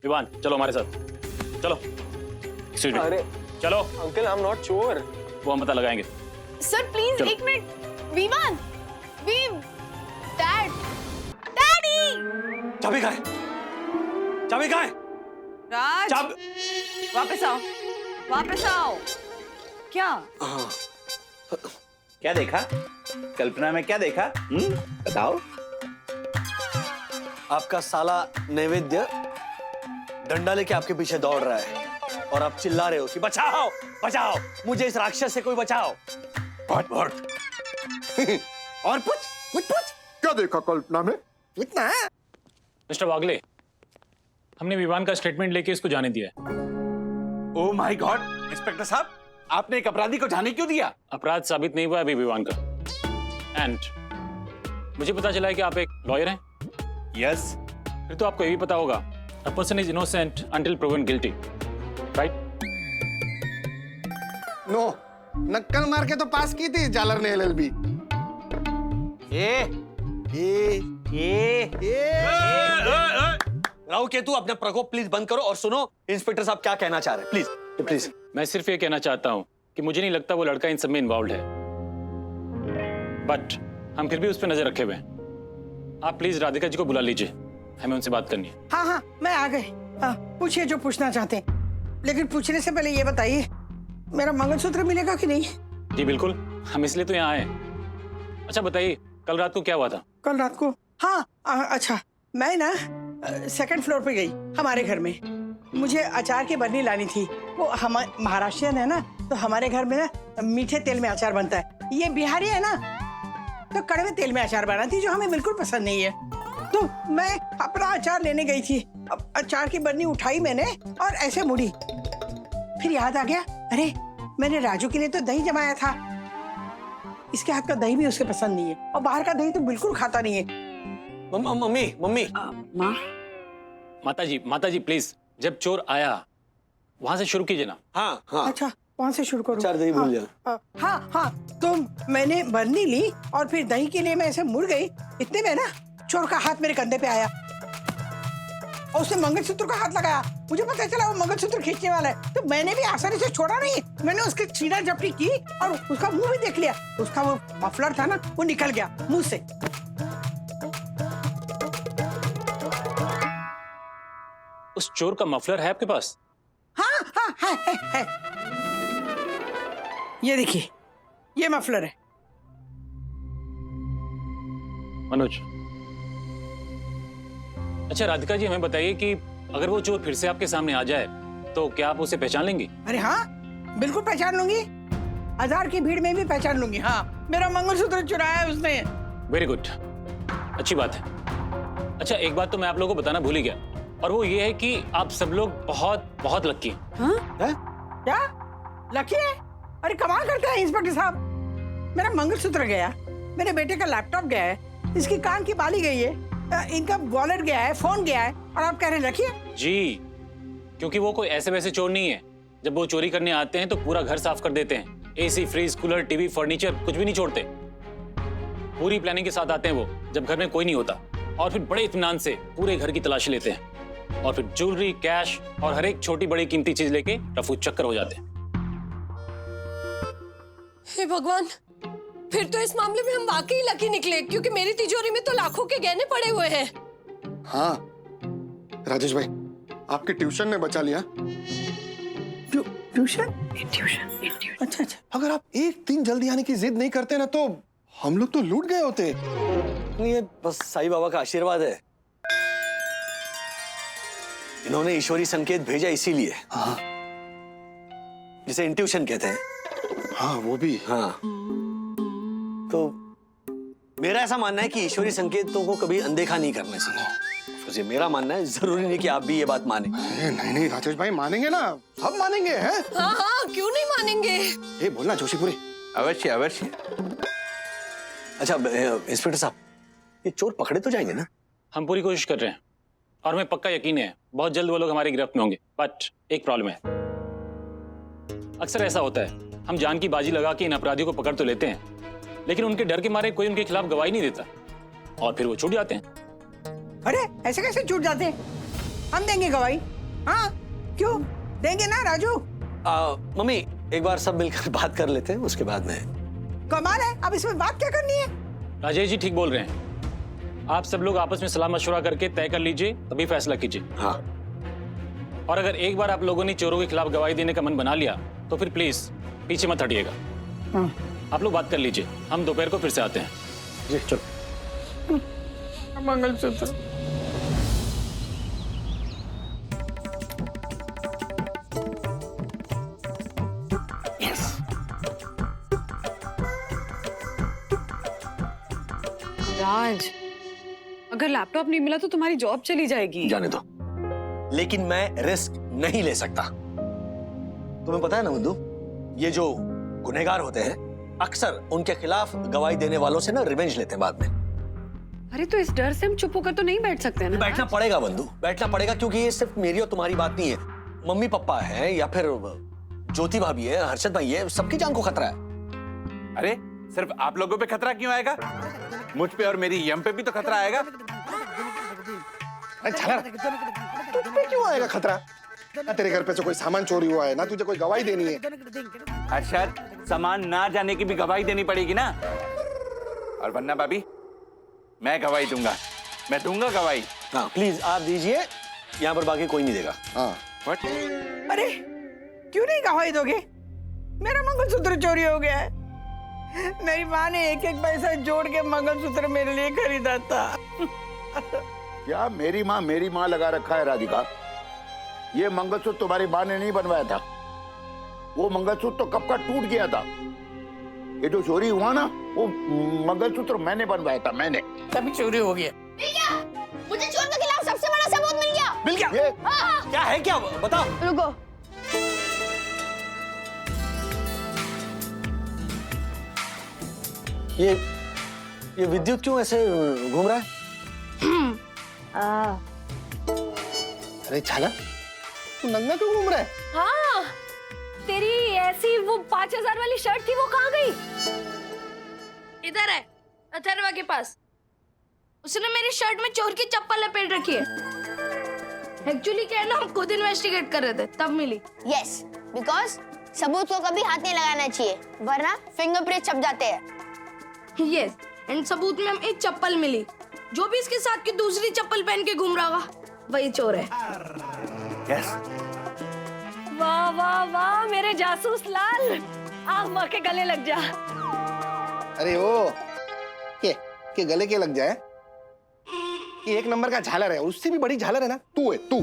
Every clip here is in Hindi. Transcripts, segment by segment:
विवान चलो हमारे साथ, चलो। Excuse me. अरे चलो, uncle I am not sure. वो हम पता लगाएंगे। सर प्लीज चलो। एक मिनट। Vivaan, dad, daddy. चाबी कहाँ है? चाबी कहाँ है? राज, वापस आओ, वापस आओ। क्या? क्या देखा? कल्पना में क्या देखा? बताओ। आपका साला नैवेद्य डंडा लेके आपके पीछे दौड़ रहा है और आप चिल्ला रहे हो कि बचाओ बचाओ, मुझे इस राक्षस से कोई बचाओ। बहुत और पूछ क्या देखा कल्पना में? इतना है? मिस्टर वागले, हमने विवान का स्टेटमेंट लेके इसको जाने दिया है। ओह माय गॉड, इंस्पेक्टर साहब, आपने एक अपराधी को जाने क्यों दिया? अपराध साबित नहीं हुआ अभी विवान का। एंड मुझे पता चला है कि आप एक लॉयर हैं। यस। फिर तो आपको ये भी पता होगा, a person is innocent until proven guilty, right? No, नक्कल मार के तो पास की थी जालर ने एलएलबी। राव केतु, अपना प्रकोप प्लीज बंद करो और सुनो इंस्पेक्टर साहब क्या कहना चाह रहे हैं। Please please. मैं सिर्फ ये कहना चाहता हूं कि मुझे नहीं लगता वो लड़का इन सब में इन्वॉल्व है, बट हम फिर भी उस पर नजर रखे हुए हैं। आप प्लीज राधिका जी को बुला लीजिए, हमें उनसे बात करनी है। हाँ हाँ, मैं आ गई। पूछिए जो पूछना चाहते हैं, लेकिन पूछने से पहले ये बताइए मेरा मंगलसूत्र मिलेगा कि नहीं? जी बिल्कुल, हम इसलिए तो यहाँ आए। अच्छा बताइए, कल रात को क्या हुआ था? कल रात को? हाँ अच्छा, मैं ना सेकंड फ्लोर पे गई हमारे घर में। मुझे अचार की बरनी लानी थी। वो हम महाराष्ट्रियन है ना, तो हमारे घर में ना मीठे तेल में अचार बनता है। ये बिहारी है ना, तो कड़वे तेल में अचार बनाती, जो हमें बिल्कुल पसंद नहीं है। तो मैं अपना अचार लेने गई थी। अब अचार की बरनी उठाई मैंने और ऐसे मुड़ी, फिर याद आ गया, अरे मैंने राजू के लिए तो दही जमाया था। इसके हाथ का दही भी उसे पसंद नहीं है और बाहर का दही तो बिल्कुल खाता नहीं है। Mummy mummy. माँ, माता जी प्लीज, जब चोर आया वहां से शुरू कीजिए ना। हाँ हाँ, अच्छा, वहाँ से शुरू करूँ? चार दही भूल जाओ। हाँ, तो मैंने बरनी ली और फिर दही के लिए मैं ऐसे मुड़ गई। इतने में ना चोर का हाथ मेरे कंधे पे आया और उसने मंगलसूत्र का हाथ लगाया। मुझे पता चला वो मंगलसूत्र खींचने वाला है, तो मैंने भी आसानी से छोड़ा नहीं। मैंने उसके छीना झपटी की और उसका मुंह भी देख लिया। उसका वो मफलर था ना, वो निकल गया मुंह से। उस चोर का मफलर है आपके पास? हाँ, है। ये देखिए, ये मफलर है। मनोज, अच्छा राधिका जी हमें बताइए कि अगर वो चोर फिर से आपके सामने आ जाए तो क्या आप उसे पहचान लेंगी? अरे हाँ, बिल्कुल पहचान लूंगी। हजार की भीड़ में भी पहचान लूंगी। हाँ, मेरा मंगलसूत्र चुराया है उसने। वेरी गुड, अच्छी बात है। अच्छा एक बात तो मैं आप लोगों को बताना भूल ही गया, और वो ये है कि आप सब लोग बहुत बहुत लकी हैं। हाँ? क्या लकी है? अरे कमाल करते हैं इंस्पेक्टर साहब। मेरा मंगलसूत्र गया, मेरे बेटे का लैपटॉप गया है, इसकी कान की बाली गई है, इनका वॉलेट गया है, फोन गया है, और आप कह रहे हैं लकी है? जी, क्योंकि वो कोई ऐसे वैसे चोर नहीं है। जब वो चोरी करने आते हैं तो पूरा घर साफ कर देते हैं। AC, fridge, cooler, TV, furniture कुछ भी नहीं छोड़ते। पूरी प्लानिंग के साथ आते हैं वो, जब घर में कोई नहीं होता, और फिर बड़े इत्मीनान से पूरे घर की तलाशी लेते हैं, और फिर ज्वेलरी, कैश और हर एक छोटी बड़ी कीमती चीज लेके रफू चक्कर हो जाते हैं। हे भगवान, फिर तो इस मामले में हम वाकई लकी निकले, क्योंकि मेरी तिजोरी में तो लाखों के गहने पड़े हुए हैं। हाँ राजेश भाई, आपके ट्यूशन ने बचा लिया। ट्यूशन? अच्छा। अगर आप एक दिन जल्दी आने की जिद नहीं करते ना, तो हम लोग तो लूट गए होते। ये बस साईं बाबा का आशीर्वाद है। इन्होंने ईश्वरी संकेत भेजा इसीलिए। हाँ जिसे इंट्यूशन कहते हैं। हाँ, वो भी। हाँ, तो मेरा ऐसा मानना है कि ईश्वरी संकेतों को कभी अनदेखा नहीं करना चाहिए। ये मेरा मानना है, जरूरी नहीं कि आप भी ये बात माने। नहीं राजेश भाई, मानेंगे ना, सब मानेंगे हैं। हाँ, क्यों नहीं मानेंगे? ये बोलना जोशीपुरी। अवश्य अवश्य। अच्छा इंस्पेक्टर साहब, ये चोर पकड़े तो जाएंगे ना? हम पूरी कोशिश कर रहे हैं, और हमें पक्का यकीन है बहुत जल्द वो लोग हमारी गिरफ्त में होंगे। बट एक प्रॉब्लम है, अक्सर ऐसा होता है, हम जान की बाजी लगा के इन अपराधियों को पकड़ तो लेते हैं, लेकिन उनके डर के मारे कोई उनके खिलाफ गवाही नहीं देता, और फिर वो छूट जाते हैं। अरे ऐसे कैसे छूट जाते हैं? हम देंगे गवाही। हाँ क्यों देंगे ना राजू? मम्मी एक बार सब मिलकर बात कर लेते हैं, उसके बाद में। कमाल है, अब इसमें बात क्या करनी है? राजेश जी ठीक बोल रहे हैं। आप सब लोग आपस में सलाह मशवरा करके तय कर लीजिए, तभी फैसला कीजिए। हाँ। और अगर एक बार आप लोगों ने चोरों के खिलाफ गवाही देने का मन बना लिया तो फिर प्लीज पीछे मत हटिएगा। हाँ। आप लोग बात कर लीजिए, हम दोपहर को फिर से आते हैं। जी चलो। मंगलसूत्र। राज, अगर लैपटॉप नहीं मिला तो तुम्हारी जॉब चली जाएगी। जाने दो, लेकिन मैं रिस्क नहीं ले सकता। तुम्हें पता है ना बुद्धू, ये जो गुनहगार होते हैं अक्सर उनके खिलाफ गवाही देने वालों से ना रिवेंज लेते हैं बाद में। अरे तो इस डर से हम चुप होकर तो नहीं बैठ सकते ना। बैठना पड़ेगा बंधु, बैठना पड़ेगा, क्योंकि ये सिर्फ मेरी और तुम्हारी बात नहीं है। मम्मी पापा है या फिर ज्योति भाभी है, हर्षद भाई है, सबकी जान को खतरा है। अरे सिर्फ आप लोगों पे खतरा क्यों आएगा? मुझ पे और मेरी यम पे भी तो खतरा आएगा। अरे झालर, तुझ पे क्यों आएगा खतरा? ना तेरे घर पे से कोई सामान चोरी हुआ है, ना तुझे कोई गवाही देनी है। हर्षद, सामान ना जाने की भी गवाही देनी पड़ेगी ना। और वरना भाभी, मैं गवाही दूंगा, मैं दूंगा गवाही। हाँ प्लीज आप दीजिए, यहाँ पर बाकी कोई नहीं देगा। हाँ। What? अरे क्यों नहीं गवाही दोगे? मेरा मंगलसूत्र चोरी हो गया है। मेरी माँ ने एक एक पैसा जोड़ के मंगलसूत्र मेरे लिए खरीदा था। क्या मेरी माँ लगा रखा है राधिका? ये मंगलसूत्र तुम्हारी माँ ने नहीं बनवाया था। वो मंगलसूत्र तो कब का टूट गया था। ये जो चोरी हुआ ना, वो मंगलसूत्र मैंने बनवाया था, मैंने। तभी चोरी हो गया। मुझे चोर के खिलाफ सबसे बड़ा सबूत मिल गया। मिल गया? ये क्या है, क्या बताओ। रुको, ये विद्युत क्यों ऐसे घूम रहा है? अरे झालर, तू नंगा क्यों घूम रहा है? हाँ, तेरी ऐसी वो 5000 वाली शर्ट थी, वो कहाँ गई? इधर है अथर्वा के पास। उसने मेरी शर्ट में चोर की चप्पल लपेट रखी है। एक्चुअली क्या है ना, हम खुद इन्वेस्टिगेट कर रहे थे, तब मिली। यस, बिकॉज सबूत को कभी हाथ नहीं लगाना चाहिए, वरना फिंगरप्रिंट छप जाते हैं। यस, एंड सबूत में हमें एक चप्पल मिली। जो भी इसके साथ की दूसरी चप्पल पहन के घूम रहा होगा, वही चोर है। Yes. वाह वाह वाह मेरे जासूस लाल, आ माँ के गले लग जा। अरे ओ, के गले के लग जाए? ये एक नंबर का झालर है, उससे भी बड़ी झालर है ना तू है, तू।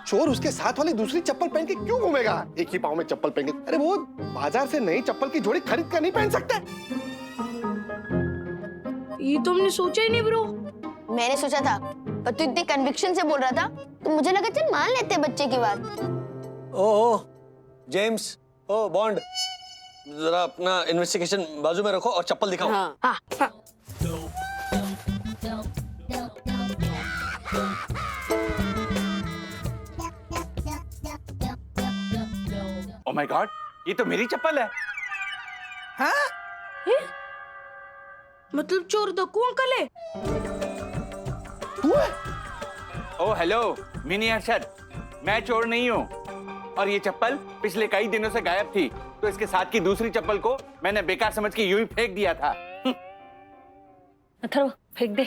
चोर उसके साथ वाली दूसरी चप्पल पहन के क्यों घूमेगा? एक ही पाँव में चप्पल पहन के। अरे वो बाजार से नई चप्पल की जोड़ी खरीद कर नहीं पहन सकते? ये तो हमने सोचा ही नहीं ब्रो। मैंने सोचा था, पर तू इतने कन्विक्शन से बोल रहा था तो मुझे लगा चल मान लेते हैं बच्चे की बात। ओह जेम्स, ओ बॉन्ड, जरा अपना इन्वेस्टिगेशन बाजू में रखो और चप्पल दिखाओ। हाँ। हाँ, हाँ। Oh my God, ये तो मेरी चप्पल है। हाँ? मतलब चोर दक्कू अंकल है। तू है? ओ हेलो मिनी हर्षद, मैं चोर नहीं हूँ। और ये चप्पल पिछले कई दिनों से गायब थी, तो इसके साथ की दूसरी चप्पल को मैंने बेकार समझ के यूं ही फेंक दिया था। अथर्व फेंक दे।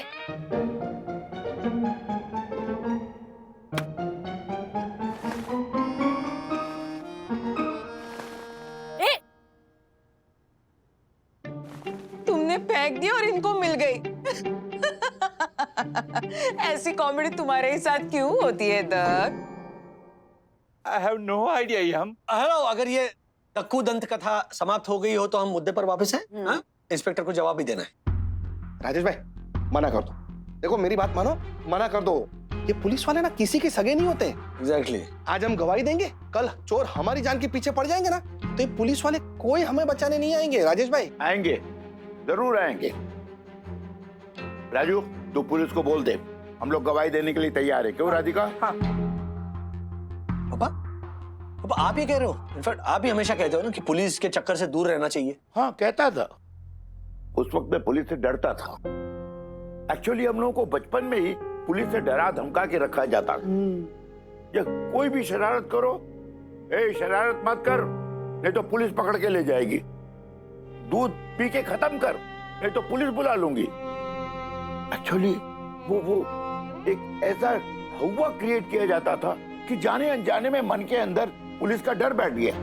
तुमने फेंक दी और इनको मिल गई। ऐसी कॉमेडी तुम्हारे ही साथ क्यों होती है Dutt? I have no idea यम। हेलो, अगर ये दक्कू दंत कथा समाप्त हो गई हो तो हम मुद्दे पर वापस हैं। हाँ? इंस्पेक्टर को जवाब भी देना है। राजेश भाई, मना कर दो। देखो मेरी बात मानो, मना कर दो। ये पुलिस वाले ना किसी के सगे नहीं होते। एग्जैक्टली। आज हम गवाही देंगे, कल चोर हमारी जान के पीछे पड़ जाएंगे ना, तो ये पुलिस वाले कोई हमें बचाने नहीं आएंगे। राजेश भाई आएंगे, जरूर आएंगे। राजू, तू पुलिस को बोल दे, हम लोग गवाही देने के लिए तैयार है। क्यों राधिका? हाँ। पापा, पापा आप ये कह रहे हो? इनफैक्ट आप ही हमेशा कहते हो ना कि पुलिस के चक्कर से दूर रहना चाहिए। हाँ कहता था। उस वक्त मैं पुलिस से डरता था। एक्चुअली हम लोगों को बचपन में ही पुलिस से डरा धमका के रखा जाता। या कोई भी शरारत करो, ए शरारत मत कर नहीं तो पुलिस पकड़ के ले जाएगी, दूध पी के खत्म कर नहीं तो पुलिस बुला लूंगी। एक्चुअली वो एक ऐसा हवा क्रिएट किया जाता था कि जाने अनजाने में मन के अंदर पुलिस का डर बैठ गया।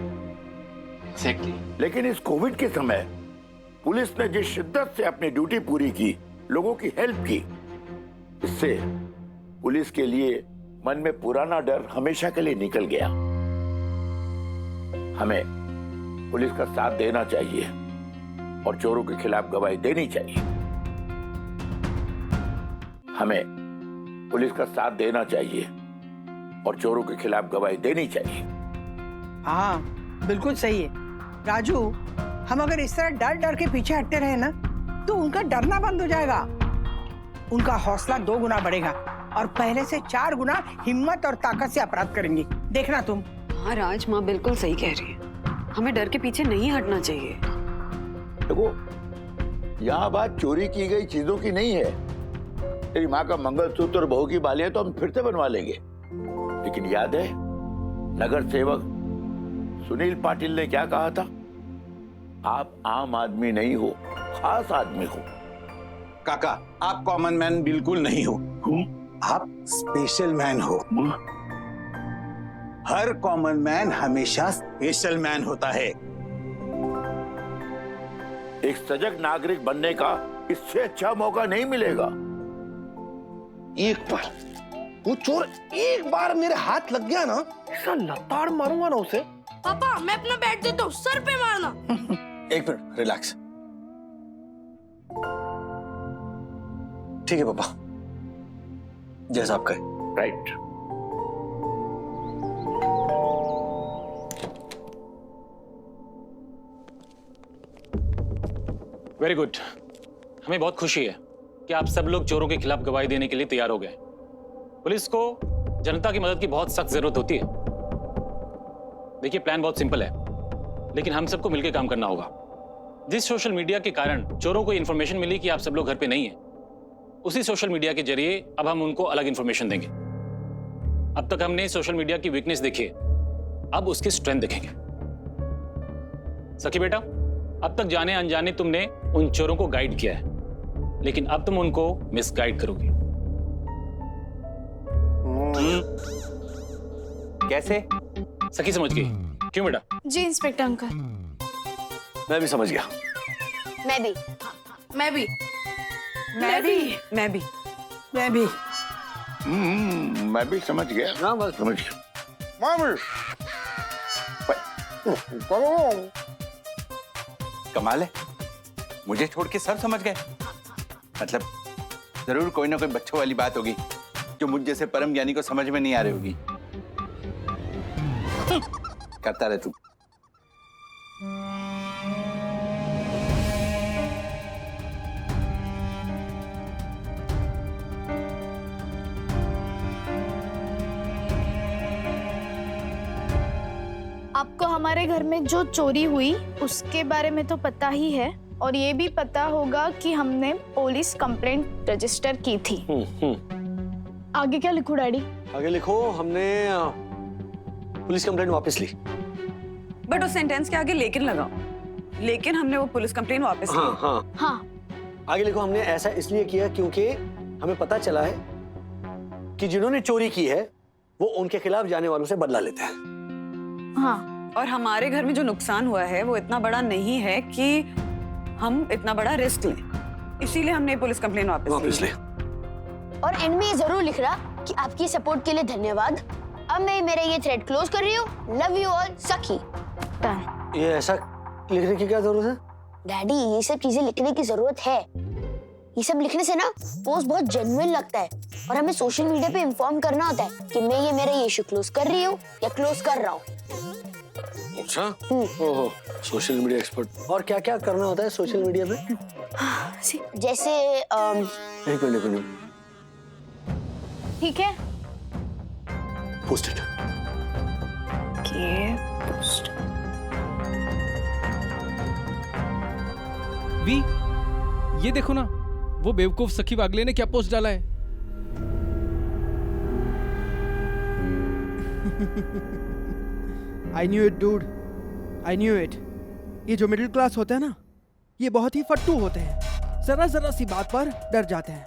लेकिन इस कोविड के समय पुलिस ने जिस शिद्दत से अपनी ड्यूटी पूरी की, लोगों की हेल्प की, इससे पुलिस के लिए मन में पुराना डर हमेशा के लिए निकल गया। हमें पुलिस का साथ देना चाहिए और चोरों के खिलाफ गवाही देनी चाहिए। हमें पुलिस का साथ देना चाहिए और चोरों के खिलाफ गवाही देनी चाहिए। हाँ बिल्कुल सही है राजू, हम अगर इस तरह डर डर के पीछे हटते रहे ना तो उनका डरना बंद हो जाएगा, उनका हौसला 2 गुना बढ़ेगा और पहले से 4 गुना हिम्मत और ताकत से अपराध करेंगे। देखना तुम। हाँ राज, माँ बिल्कुल सही कह रही है, हमें डर के पीछे नहीं हटना चाहिए। देखो, यहाँ बात चोरी की गई चीजों की नहीं है। तेरी माँ का मंगलसूत्र और बहू की बालियां तो हम फिर से बनवा लेंगे, लेकिन याद है नगर सेवक सुनील पाटिल ने क्या कहा था? आप आम आदमी नहीं हो, खास आदमी हो। काका, आप कॉमन मैन बिल्कुल नहीं हो, आप स्पेशल मैन हो। हर कॉमन मैन हमेशा स्पेशल मैन होता है। एक सजग नागरिक बनने का इससे अच्छा मौका नहीं मिलेगा। एक बार वो चोर एक बार मेरे हाथ लग गया ना, ऐसा लताड़ मारूंगा ना उसे। पापा मैं अपना बैट देता हूँ, सर पे मारना। एक मिनट, रिलैक्स। ठीक है पापा, जैसा आप कहें। राइट। Very good. हमें बहुत खुशी है कि आप सब लोग चोरों के खिलाफ गवाही देने के लिए तैयार हो गए। पुलिस को जनता की मदद की बहुत सख्त जरूरत होती है। देखिए, प्लान बहुत सिंपल है, लेकिन हम सबको मिलकर काम करना होगा। जिस सोशल मीडिया के कारण चोरों को इंफॉर्मेशन मिली कि आप सब लोग घर पे नहीं हैं, उसी सोशल मीडिया के जरिए अब हम उनको अलग इंफॉर्मेशन देंगे। अब तक हमने सोशल मीडिया की वीकनेस देखी है, अब उसकी स्ट्रेंथ देखेंगे। सखी बेटा, अब तक जाने अनजाने तुमने उन चोरों को गाइड किया है, लेकिन अब तुम उनको मिसगाइड करोगे। कैसे? सखी समझ गई? क्यों बेटा? जी इंस्पेक्टर अंकल। मैं भी समझ गया। मैं भी। मैं भी। मैं भी। मैं भी। मैं भी। मैं भी समझ गया। हाँ, बस समझ गया। कमाल है, मुझे छोड़ के सब समझ गए। मतलब जरूर कोई ना कोई बच्चों वाली बात होगी जो मुझ जैसे परम ज्ञानी को समझ में नहीं आ रही होगी। करता रहे तू। आपको हमारे घर में जो चोरी हुई उसके बारे में तो पता ही है, और ये भी पता होगा कि हमने पुलिस कंप्लेंट रजिस्टर की थी। आगे क्या लिखूं डैडी? आगे लिखो, हमने पुलिस कंप्लेंट वापस ली। बट उस सेंटेंस के आगे लेकिन लगाओ, लेकिन हमने वो पुलिस कंप्लेन वापस ली। हाँ हाँ हाँ। आगे लिखो, हमने ऐसा इसलिए किया क्योंकि हमें पता चला है कि जिन्होंने चोरी की है वो उनके खिलाफ जाने वालों से बदला लेते हैं। हाँ। और हमारे घर में जो नुकसान हुआ है वो इतना बड़ा नहीं है कि हम इतना बड़ा रिस्क लें, इसीलिए हमने पुलिस कंप्लेन वापस ली। और एंड में ये जरूर लिख रहा कि आपकी सपोर्ट के लिए धन्यवाद। अब मैं मेरा ये थ्रेड क्लोज कर रही हूँ। लव यू ऑल, सखी। ये ऐसा लिखने की क्या जरूरत है? डैडी, ये सब चीजें लिखने की जरूरत है। ये सब लिखने से ना पोस्ट बहुत जेन्युइन लगता है, और हमें सोशल मीडिया पे इन्फॉर्म करना होता है कि मैं ये मेरा ये इशू क्लोज कर रही हूँ या क्लोज कर रहा हूँ। अच्छा, ओहो, सोशल मीडिया एक्सपर्ट। और क्या क्या करना होता है सोशल मीडिया पे? जैसे एक मिनट, ठीक है। Post it. वी, ये देखो ना, वो बेवकूफ सखी वागले ने क्या पोस्ट डाला है। I knew it dude, I knew it. ये जो मिडिल क्लास होते हैं ना, ये बहुत ही फट्टू होते हैं, जरा जरा सी बात पर डर जाते हैं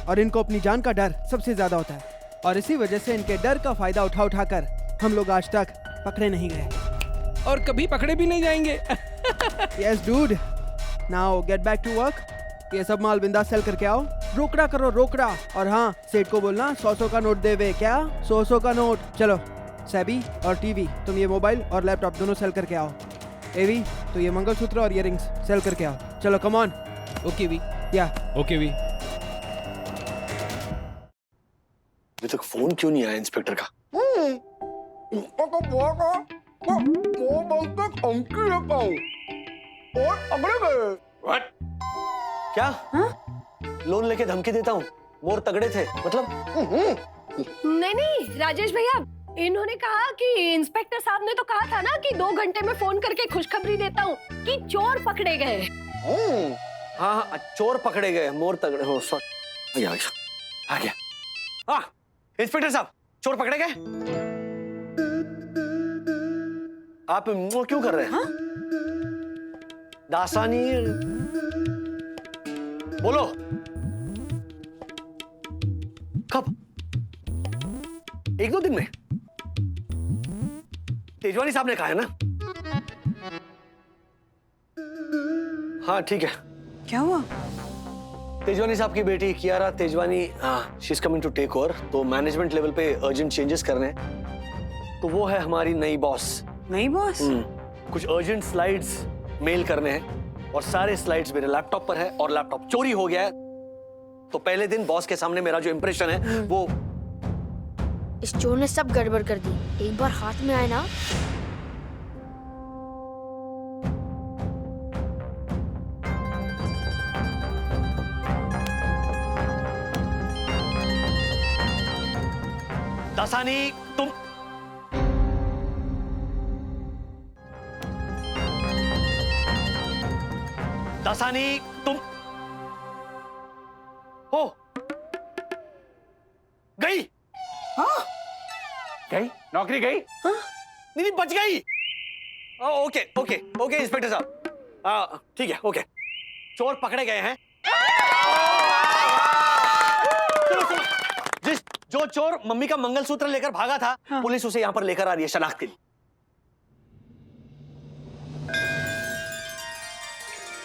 और इनको अपनी जान का डर सबसे ज्यादा होता है और इसी वजह से इनके डर का फायदा उठा उठाकर हम लोग आज तक पकड़े नहीं गए और कभी पकड़े भी नहीं जाएंगे। Yes dude, now get back to work. ये सब माल बिंदास सेल करके आओ, रोकड़ा करो रोकड़ा। और हाँ, सेठ को बोलना 100 का नोट देवे। क्या 100 का नोट? चलो सैबी और टीवी, तुम ये मोबाइल और लैपटॉप दोनों सेल करके आओ। एवी, तो ये मंगलसूत्र और इयररिंग्स सेल करके आओ। चलो कम ऑन। Okay we. या ओके वी। अभी तक फोन क्यों नहीं आया इंस्पेक्टर का? क्या? लोन लेके धमकी देता हूँ? मोर तगड़े थे मतलब? नहीं राजेश भैया, इन्होंने कहा कि इंस्पेक्टर साहब ने तो कहा था ना कि 2 घंटे में फोन करके खुशखबरी देता हूँ कि चोर पकड़े गए। हाँ हाँ, चोर पकड़े गए, मोर तगड़े हो। सॉरी, आ गया। हाँ इंस्पेक्टर साहब, चोर पकड़े गए। आप मुंह क्यों कर रहे हैं? दासानी बोलो, कब? 1-2 दिन में? तेजवानी साहब ने कहा है ना? हाँ ठीक है। क्या हुआ? तेजवानी साहब की बेटी Kiara Tejwani, she is coming to take over. तो मैनेजमेंट लेवल पे अर्जेंट चेंजेस करने हैं, तो वो है हमारी नई बॉस। नहीं बॉस? कुछ अर्जेंट स्लाइड्स मेल करने हैं और सारे स्लाइड्स मेरे लैपटॉप पर है और लैपटॉप चोरी हो गया है। तो पहले दिन बॉस के सामने मेरा जो इंप्रेशन है वो... इस चोर ने सब गड़बड़ कर दी। एक बार हाथ में आए ना, दासानी तुम... दासानी तुम... हो गई? हाँ? गई? नौकरी गई? हाँ? नहीं बच गई। ओके ओके ओके इंस्पेक्टर साहब, ठीक है ओके। चोर पकड़े गए हैं। सुनो, जो चोर मम्मी का मंगलसूत्र लेकर भागा था, हाँ। पुलिस उसे यहाँ पर लेकर आ रही है शनाख्त के लिए।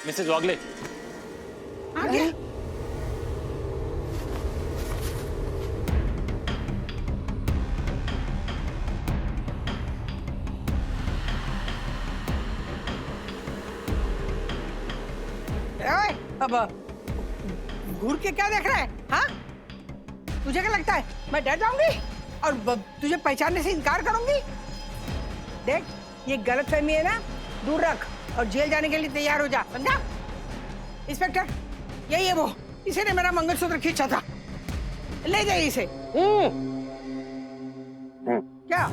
मिसेज वागले, अब घूर के क्या देख रहा है? हाँ, तुझे क्या लगता है मैं डर जाऊंगी और तुझे पहचानने से इनकार करूंगी? देख, ये गलतफहमी है ना, दूर रख और जेल जाने के लिए तैयार हो जा, समझा? इंस्पेक्टर, यही है वो, इसी ने मेरा मंगलसूत्र खींचा था। ले जाइए इसे। क्या?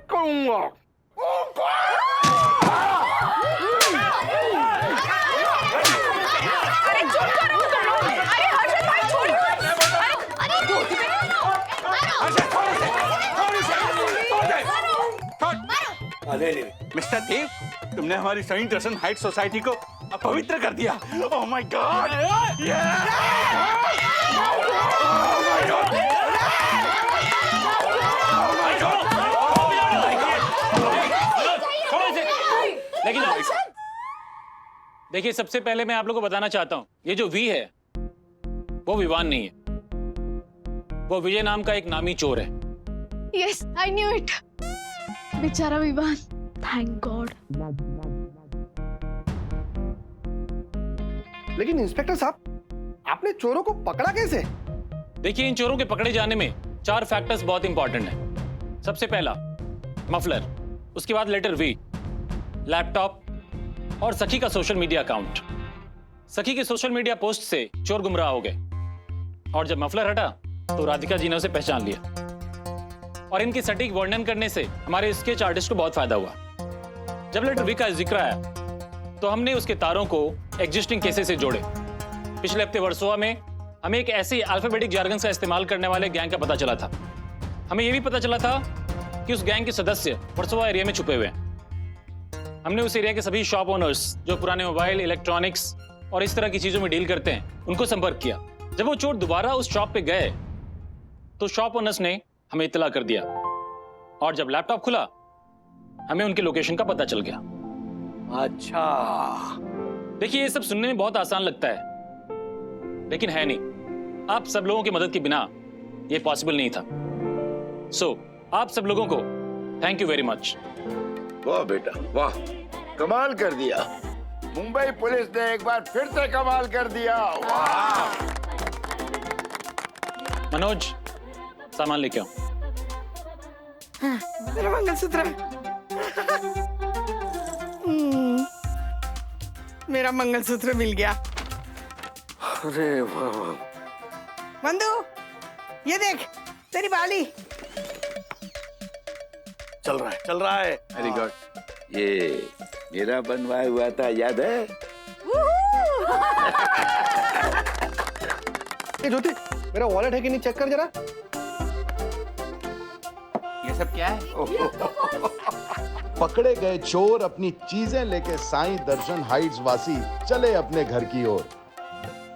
करूंगा। अरे चुप करो तुम लोग। अरे हर्षद भाई छोड़िए। मिस्टर देव, तुमने हमारी सेंट रसन हाइट सोसाइटी को अपवित्र कर दिया। Oh my God! लेकिन देखिए, सबसे पहले मैं आप लोगों को बताना चाहता हूं, ये जो वी है वो विवान नहीं है, वो विजय नाम का एक नामी चोर है। Yes, I knew it. बेचारा विवान, थैंक गॉड। लेकिन इंस्पेक्टर साहब, आपने चोरों को पकड़ा कैसे? देखिए, इन चोरों के पकड़े जाने में 4 फैक्टर्स बहुत इंपॉर्टेंट हैं। सबसे पहला मफलर, उसके बाद लेटर वी, लैपटॉप और सखी का सोशल मीडिया अकाउंट। सखी के सोशल मीडिया पोस्ट से चोर गुमराह हो गए और जब मफलर हटा तो राधिका जी ने उसे पहचान लिया और इनके सटीक वर्णन करने से हमारे स्केच आर्टिस्ट को बहुत फायदा हुआ। जब लेटर बी का जिक्र आया तो हमने उसके तारों को एग्जिस्टिंग केसेस से जोड़े। पिछले हफ्ते वर्सोवा में हमें एक ऐसी अल्फाबेटिक जार्गन का इस्तेमाल करने वाले गैंग का पता चला था। हमें यह भी पता चला था कि उस गैंग के सदस्य वर्सोवा एरिया में छुपे हुए हैं। हमने उस एरिया के सभी शॉप ओनर्स जो पुराने मोबाइल, इलेक्ट्रॉनिक्स और इस तरह की चीजों में डील करते हैं उनको संपर्क किया। जब वो चोर दोबारा उस शॉप पे गए तो शॉप ओनर्स ने हमें इत्तला कर दिया और जब लैपटॉप खुला हमें उनके लोकेशन का पता चल गया। अच्छा, देखिए ये सब सुनने में बहुत आसान लगता है लेकिन है नहीं। आप सब लोगों की मदद के बिना ये पॉसिबल नहीं था। सो आप सब लोगों को थैंक यू वेरी मच। वाह बेटा वाह, कमाल कर दिया। मुंबई पुलिस ने एक बार फिर से कमाल कर दिया। वाह। मनोज, सामान लेके आओ। मेरा मंगलसूत्र। मेरा मंगलसूत्र मिल गया। अरे वाह, मंदू, ये देख तेरी बाली। चल रहा है, चल रहा है। Very good. ये मेरा बनवाया हुआ था, याद है? ए ज्योति, मेरा वॉलेट है कि नहीं चेक कर जरा। ये सब क्या है? पकड़े गए चोर अपनी चीजें लेके साईं दर्शन हाइट्स वासी चले अपने घर की ओर।